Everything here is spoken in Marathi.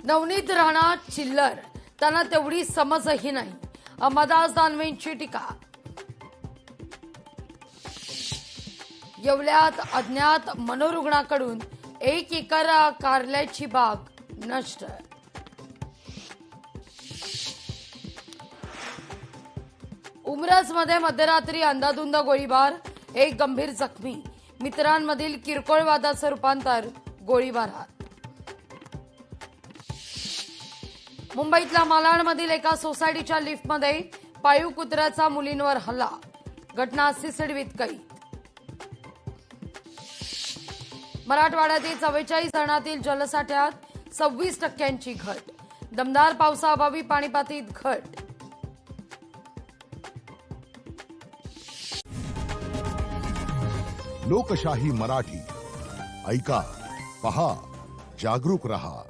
नवनीत राणा चिल्लर, त्यांना तेवढी समजही नाही. अंबादास दानवेंची टीका. येवल्यात अज्ञात मनोरुग्णाकडून 1 एकर कारल्याची बाग नष्ट. उमरजमध्ये मध्यरात्री अंधाधुंद गोळीबार, 1 गंभीर जखमी. मित्रांमधील किरकोळ वादाचं रूपांतर गोळीबारात. मुंबईतल्या मालाडमधील एका सोसायटीच्या लिफ्टमध्ये पाळीव कुत्र्याचा मुलींवर हल्ला. घटना सीसीटीव्हीत कैद. मराठवाड्यातील 44 धरणातील जलसाठ्यात 26% घट. दमदार पावसाअभावी पाणीपातीत घट. लोकशाही मराठी ऐका, पहा, जागरूक रहा.